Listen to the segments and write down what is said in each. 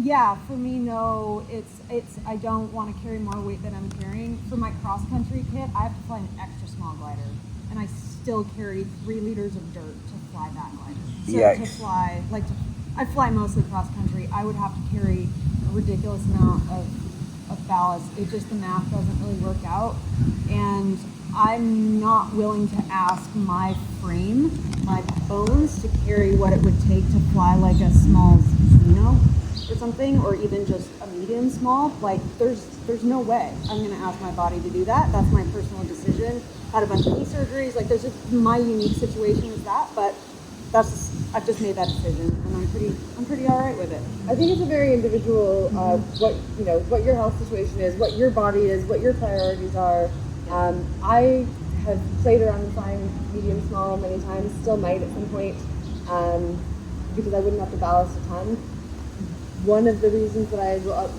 Yeah, for me, no. It's. I don't want to carry more weight than I'm carrying. For my cross country kit, I have to fly an extra small glider, and I still carry 3 liters of dirt to fly that glider. So Yikes. to fly, I fly mostly cross country. I would have to carry a ridiculous amount of ballast. It just, the math doesn't really work out, and I'm not willing to ask my frame, my bones, to carry what it would take to fly like a small Zeno or something, or even just a medium small. Like there's no way I'm gonna ask my body to do that. That's my personal decision. Had a bunch of knee surgeries. Like there's just my unique situation with that, but I've just made that decision, and I'm pretty all right with it. I think it's a very individual, what your health situation is, what your body is, what your priorities are. I have played around with flying medium small many times, still might at some point, because I wouldn't have to ballast a ton. One of the reasons that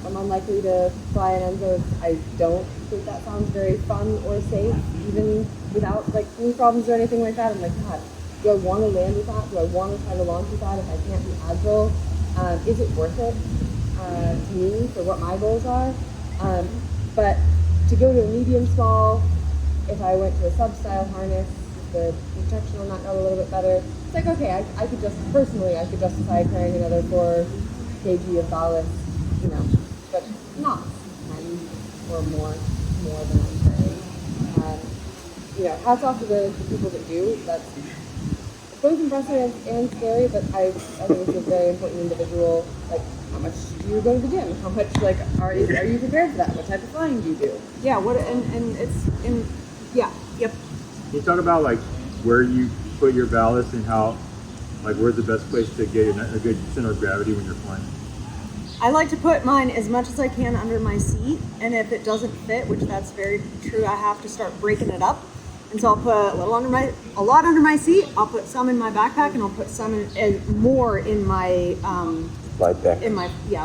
I'm unlikely to fly an Enzo is I don't think that sounds very fun or safe, even without like knee problems or anything like that. I'm like, God, do I want to land with that? Do I want to try to launch with that if I can't be agile? Is it worth it to me for what my goals are? But to go to a medium small, if I went to a sub-style harness, the protection on that got a little bit better. It's like, okay, I could justify carrying another 4 kg of ballast, but not 10 or more than I'm carrying. Hats off to the people that do. That's both impressive and scary, but I think it's a very important individual. Like, how much do you go to the gym? How much, are you prepared for that? What type of flying do you do? Yeah, yep. Can you talk about where you put your ballast and how, where's the best place to get a good center of gravity when you're flying? I like to put mine as much as I can under my seat, and if it doesn't fit, which that's very true, I have to start breaking it up. And so I'll put a lot under my seat. I'll put some in my backpack, and I'll put some more in my Flight deck.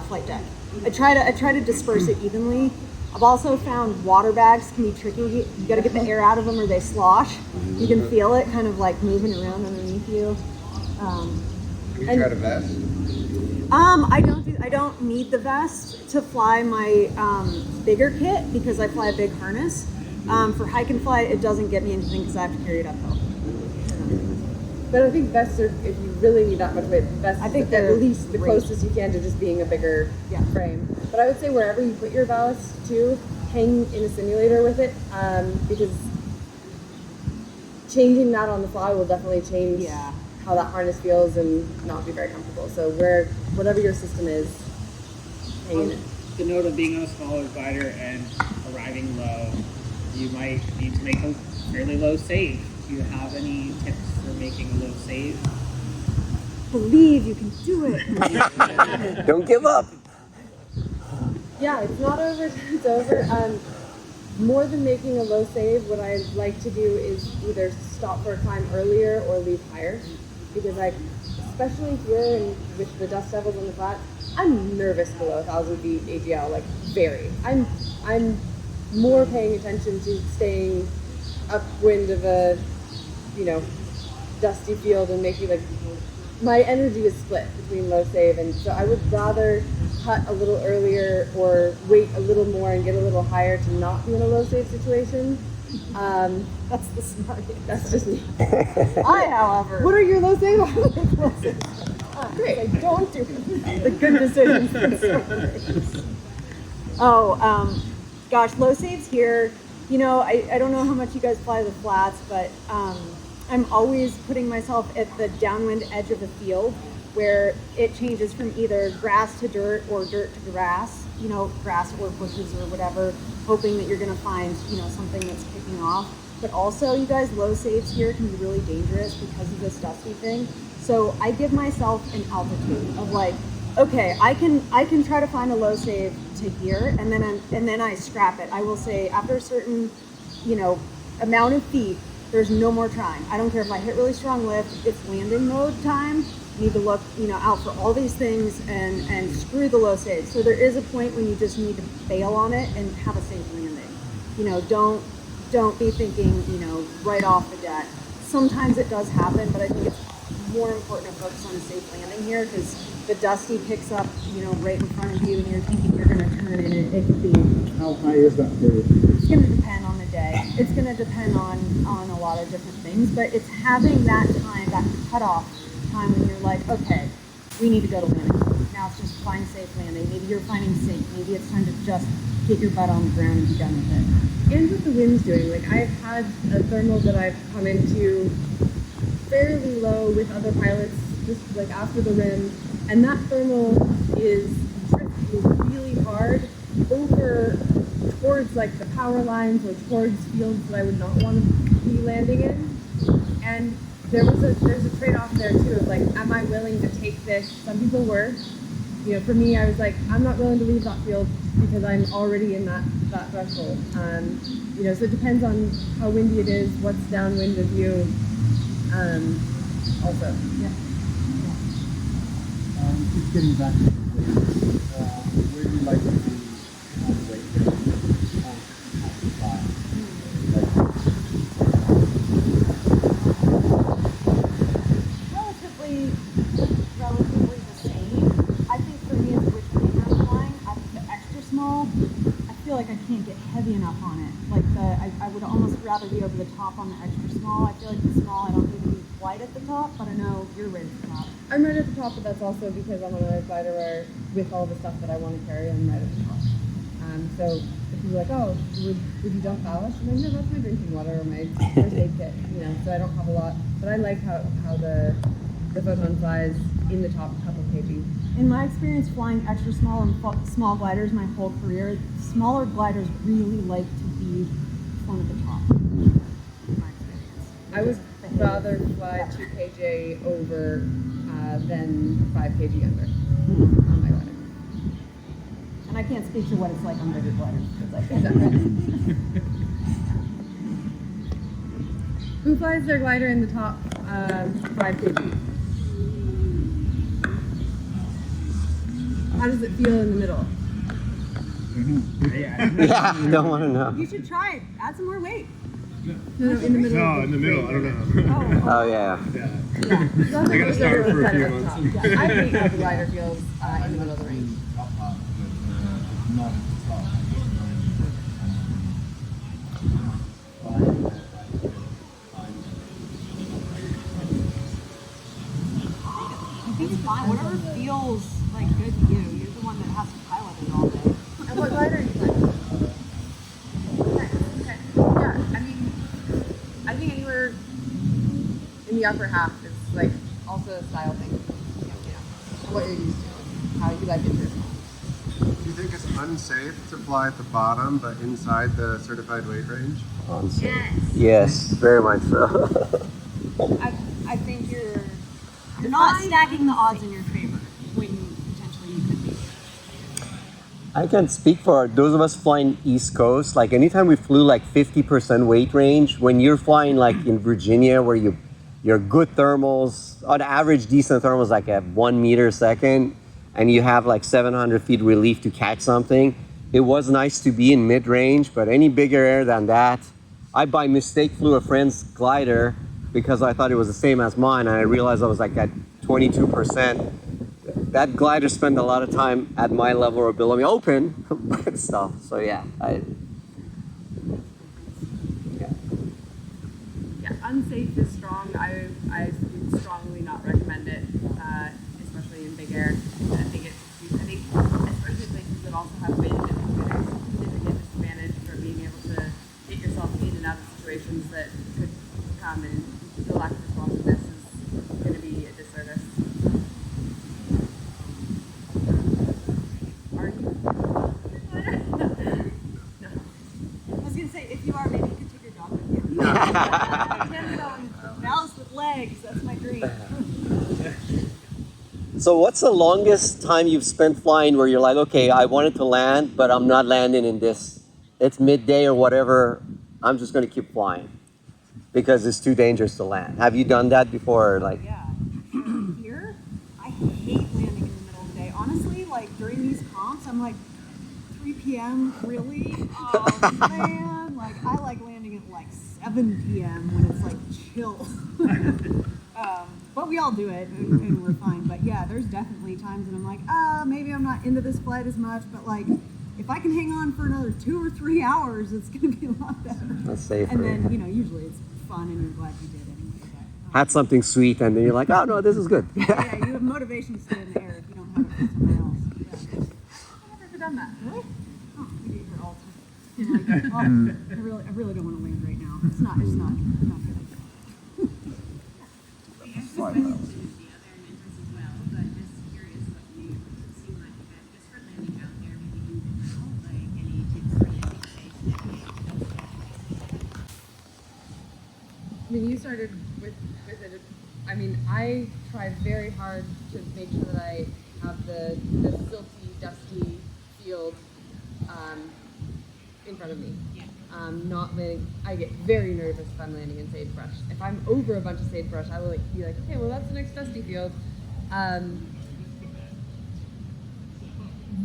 Flight deck. I try to disperse it evenly. I've also found water bags can be tricky. You got to get the air out of them, or they slosh. You can feel it kind of moving around underneath you. Have you tried a vest? I don't need the vest to fly my bigger kit because I fly a big harness. For hike and fly, it doesn't get me anything because I have to carry it uphill. But I think vests are, if you really need that much weight, vests I think at they're least the great. closest you can to just being a bigger frame. But I would say wherever you put your ballast too, hang in a simulator with it, because changing that on the fly will definitely change how that harness feels and not be very comfortable. So whatever your system is, hang in it. The note of being on a smaller glider and arriving low, you might need to make a fairly low save. Do you have any tips for making a low save? Believe you can do it. Don't give up. Yeah, it's not over till it's over. More than making a low save, what I like to do is either stop for a climb earlier or leave higher. Because especially here and with the dust devils on the flat, I'm nervous below 1,000 feet AGL, very. I'm more paying attention to staying upwind of a, dusty field and making my energy is split between low save, and so I would rather cut a little earlier or wait a little more and get a little higher to not be in a low save situation. That's the smartest. That's just me. However, What are your low save? great. I don't do the good decisions. Gosh, low saves here. I don't know how much you guys fly the flats, but I'm always putting myself at the downwind edge of the field where it changes from either grass to dirt or dirt to grass, grass or bushes or whatever, hoping that you're going to find, something that's kicking off. But also, you guys, low saves here can be really dangerous because of this dusty thing. So I give myself an altitude of okay, I can try to find a low save to here, and then I scrap it. I will say after a certain, amount of feet, there's no more trying. I don't care if I hit really strong lift. It's landing mode time. You need to look, out for all these things and screw the low save. So there is a point when you just need to bail on it and have a safe landing. Don't be thinking, right off the deck. Sometimes it does happen, but I think it's more important to focus on a safe landing here because the dusty picks up, right in front of you, and you're thinking you're going to turn, and it could be. How high is that period? It's going to depend on the day. It's going to depend on a lot of different things, but it's having that time, that cutoff time when you're like, okay, we need to go to landing. Now it's just find safe landing. Maybe you're finding sink. Maybe it's time to just get your butt on the ground and be done with it. And what the wind's doing. Like I've had a thermal that I've come into fairly low with other pilots, just like after the rim, and that thermal is drifting really hard over towards like the power lines or towards fields that I would not want to be landing in. And there's a trade-off there too of like, am I willing to take this? Some people were. For me, I was like, I'm not willing to leave that field because I'm already in that threshold. So it depends on how windy it is, what's downwind of you. Also, yeah. Just getting back to the where do you like to be on the weight range? Relatively the same. I think for me, it's which wing I'm flying. I think the extra small, I feel like I can't get heavy enough on it. Like I would almost rather be over the top on the extra small. I feel like the small, I don't need to be quite at the top, but I know you're right at the top. I'm right at the top, but that's also because I'm on a glider where, with all the stuff that I want to carry, I'm right at the top. So if you're like, oh, would you dump ballast? I'm like, no, that's my drinking water or my first aid kit. So I don't have a lot, but I like how the Photon flies in the top couple kg. In my experience flying extra small and small gliders my whole career, smaller gliders really like to be one at the top. In my experience. I would rather fly 2 kg over than 5 kg under on my glider. And I can't speak to what it's like on bigger gliders because I can't. Who flies their glider in the top 5 kg? How does it feel in the middle? Yeah, I don't want to know. You should try it. Add some more weight. No, in the middle. No, in the middle. I don't know. Oh, yeah. I gotta start for a few months. Yeah, I hate how the glider feels in the middle of the range. I think it's fine. Whatever feels like good to you. You're the one that has to pilot it all day. And what glider are you flying? Okay. Yeah, I think anywhere in the upper half is like also a style thing. What you're used to, how you like it yourself. Do you think it's unsafe to fly at the bottom but inside the certified weight range? Yes, very much so. I think you're not stacking the odds in your favor when potentially you could be. I can speak for those of us flying East Coast. Like anytime we flew like 50% weight range, when you're flying like in Virginia where your good thermals, on average decent thermals like at 1 meter a second, and you have like 700 feet relief to catch something, it was nice to be in mid-range, but any bigger air than that, I by mistake flew a friend's glider because I thought it was the same as mine, and I realized I was like at 22%. That glider spent a lot of time at my level or below me, open, but stuff. So yeah, Yeah, unsafe is strong. I would strongly not recommend it, especially in big air. I think especially places that also have wind, there's a significant disadvantage for being able to get yourself in and out of situations that could come, and the lack of responsiveness is going to be a disservice. Are you? No. I was gonna say if you are, maybe you could take your dog with you. Ballast with legs. That's my dream. So what's the longest time you've spent flying where you're like, okay, I wanted to land, but I'm not landing in this. It's midday or whatever. I'm just going to keep flying because it's too dangerous to land. Have you done that before? Like, Yeah. Here, I hate landing in the middle of the day. Honestly, like during these comps, I'm like, 3 p.m. Really? Oh man! Like I like landing at like 7 p.m. when it's like chill. But we all do it, and we're fine. But yeah, there's definitely times that I'm like, maybe I'm not into this flight as much, but like, if I can hang on for another 2 or 3 hours, it's going to be a lot better. That's safer. And then, you know, usually it's fun and you're glad you did anyway. But, Had something sweet, and then you're like, oh no, this is good. yeah, you have motivation to stay in the air if you don't have it from somewhere else. Yeah. I've never done that. Really? Oh, we do it here all the time. Like, I really don't want to land right now. It's not good. I mean, you started with it. I mean, I try very hard to make sure that I have the silty, dusty field in front of me. Yeah. Not landing. I get very nervous if I'm landing in sagebrush. If I'm over a bunch of sagebrush, I will be like, okay, well that's the next dusty field.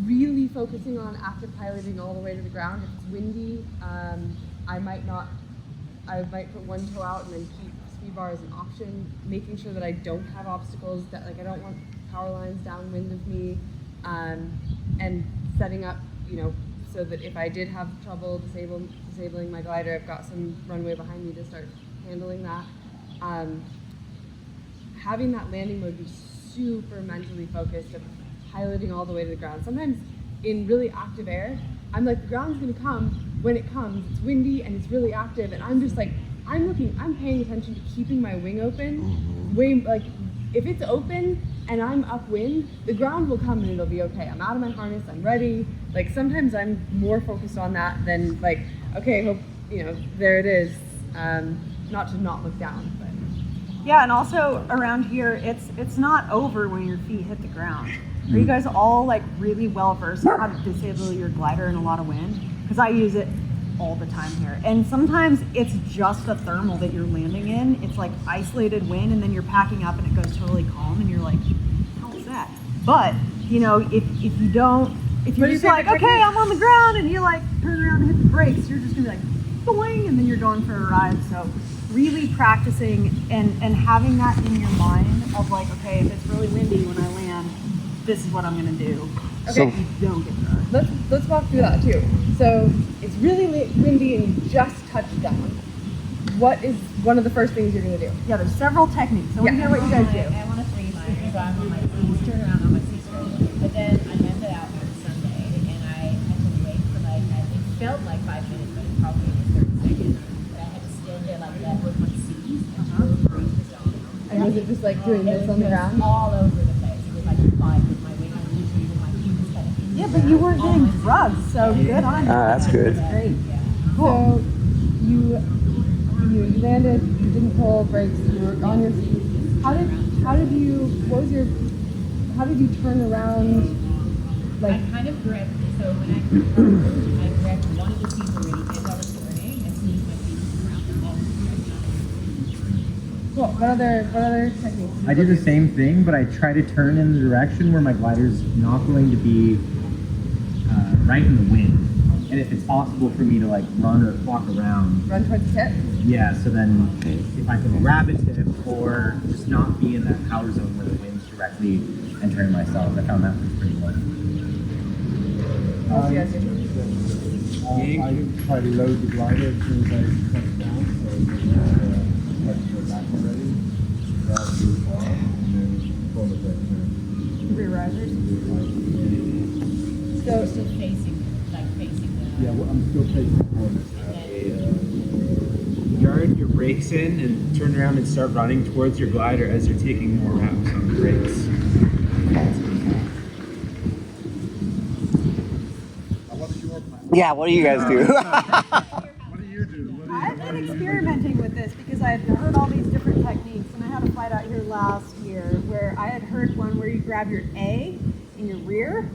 Really focusing on active piloting all the way to the ground. If it's windy, I might put one toe out and then keep speed bar as an option, making sure that I don't have obstacles, that like I don't want power lines downwind of me, and setting up, you know, so that if I did have trouble disabling my glider, I've got some runway behind me to start handling that. Having that landing mode be super mentally focused of piloting all the way to the ground. Sometimes in really active air, I'm like, the ground's gonna come when it comes. It's windy and it's really active, and I'm just like, I'm paying attention to keeping my wing open. Like, if it's open and I'm upwind, the ground will come and it'll be okay. I'm out of my harness, I'm ready. Like, sometimes I'm more focused on that than like, okay, hope, you know, there it is. Not to not look down, but. Yeah, and also around here, it's not over when your feet hit the ground. Are you guys all like really well versed on how to disable your glider in a lot of wind? Because I use it all the time here. And sometimes it's just a thermal that you're landing in. It's like isolated wind, and then you're packing up and it goes totally calm and you're like, how was that? But, you know, if you're just like, okay, I'm on the ground, and you like turn around and hit the brakes, you're just gonna be like, boing, and then you're going for a ride. So really practicing and having that in your mind of like, okay, if it's really windy when I land, this is what I'm gonna do. Okay, you don't get hurt. Let's walk through that too. So it's really windy and you just touched down. What is one of the first things you're gonna do? Yeah, there's several techniques. I want to hear what you guys do. I want to 3-liner, so I'm on my C's, turn around on my C string. But then I landed out on Sunday, and I had to wait for like, it felt like 5 minutes, but it probably was 30 seconds. But I had to stand there like that with my C's until the breeze was on. And was it just like doing this on the ground? All over the place. It was like five with my wing on YouTube and my fingers kind of. Yeah, but you weren't getting drugged, so good on you. That's good. Great. So you landed, you didn't pull brakes, you were on your feet. How did you turn around? Like, I kind of gripped, so when I turned, I grabbed one of the seats already as I was turning, and sneaked my feet around the wall. cool. What other techniques? I do the same thing, but I try to turn in the direction where my glider's not going to be right in the wind. And if it's possible for me to like run or walk around. Run towards the tip? Yeah, so then if I can grab a tip or just not be in that power zone where the wind's directly entering myself, I found that was pretty fun. What else you guys do? I try to load the glider as soon as I touch down, so touch the back already, grab the bar, and then pull the brake. Rear risers. So still facing the. Yeah, well, I'm still facing forward. Yard your brakes in and turn around and start running towards your glider as you're taking more wraps on the brakes. What's your plan? Yeah, what do you guys do? What do you do? I've been experimenting with this because I had heard all these different techniques, and I had a flight out here last year where I had heard one where you grab your A in your rear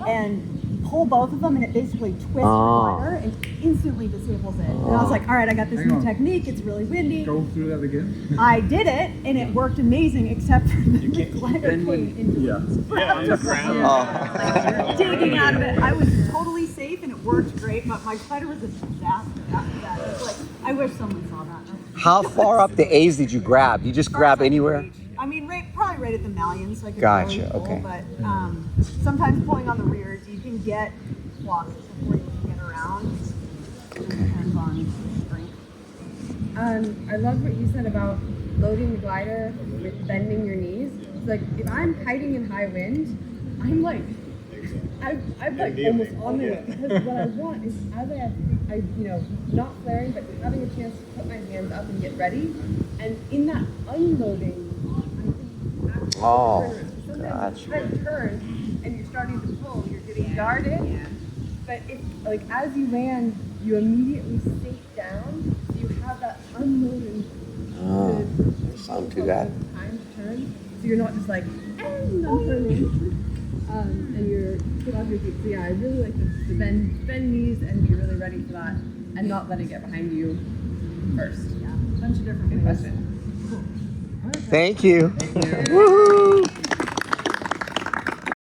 and pull both of them, and it basically twists your glider and instantly disables it. And I was like, all right, I got this new technique. It's really windy. Go through that again. I did it, and it worked amazing, except for the glider came into the ground. Digging out of it. I was totally safe, and it worked great, but my glider was a disaster after that. It's like, I wish someone saw that. How far up the A's did you grab? You just grab anywhere? I mean, probably right at the malleon, so I could Gotcha, really pull, okay. But sometimes pulling on the rears, you can get flosses before you can get around. It depends on strength. I love what you said about loading the glider with bending your knees. It's like if I'm kiting in high wind, I'm like, I'm like almost on the because what I want is as I not flaring, but having a chance to put my hands up and get ready, and in that unloading, I'm thinking, sometimes you try to turn and you're starting to pull, you're getting guarded, but if like as you land, you immediately sink down, so you have that unloading. Sound to that. Time to turn, so you're not just like, and I'm turning. And you're put off your feet. So yeah, I really like the bend knees and be really ready for that, and not let it get behind you first. Yeah, a bunch of different Good ways. question. Thank you. Woohoo!